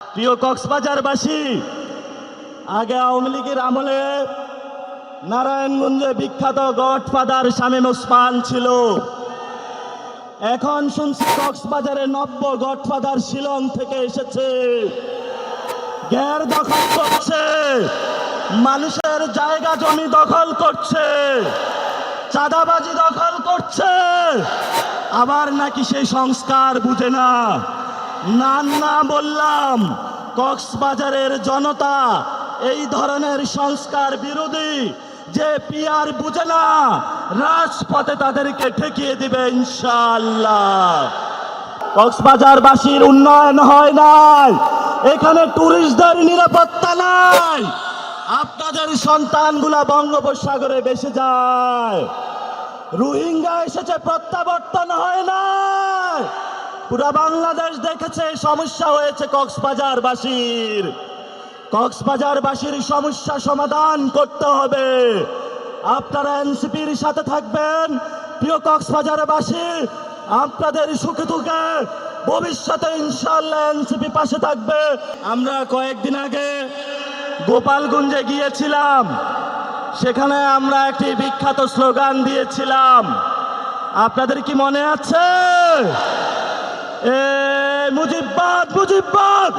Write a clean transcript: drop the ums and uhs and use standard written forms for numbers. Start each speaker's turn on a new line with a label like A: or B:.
A: প্রিয় কক্সবাজারবাসী, আগে আওয়ামী লীগের আমলে নারায়ণগঞ্জে বিখ্যাত গডফাদার শামীম ওসমান ছিল। এখন শুনছি কক্সবাজারে নব্য গডফাদার শিলং থেকে এসেছে, গ্যার দখল করছে, মানুষের জায়গা জমি দখল করছে, চাঁদাবাজি দখল করছে, আবার নাকি সেই সংস্কার বুঝে না। না বললাম, কক্সবাজারের জনতা এই ধরনের সংস্কার বিরোধী যে পিয়ার বুঝে না, রাজপথে তাদেরকে ঠেকিয়ে দিবে ইনশাআল্লাহ। কক্সবাজারবাসীর উন্নয়ন হয় নাই, এখানে টুরিস্টদের নিরাপত্তা নাই, আপনাদের সন্তানগুলা বঙ্গোপসাগরে ভেসে যায়, রোহিঙ্গা এসেছে প্রত্যাবর্তন হয় না। পুরা বাংলাদেশ দেখেছে সমস্যা হয়েছে কক্সবাজারবাসীর। কক্সবাজারবাসীর সমস্যা সমাধান করতে হবে। আপনারা এনসিপির সাথে থাকবেন। প্রিয় কক্সবাজারবাসী, আপনাদের সুখে দুঃখে ভবিষ্যতে ইনশাআল্লাহ এনসিপি পাশে থাকবে। আমরা কয়েকদিন আগে গোপালগঞ্জে গিয়েছিলাম, সেখানে আমরা একটি বিখ্যাত স্লোগান দিয়েছিলাম, আপনাদের কি মনে আছে? মুজিববাদ মুজিববাদ।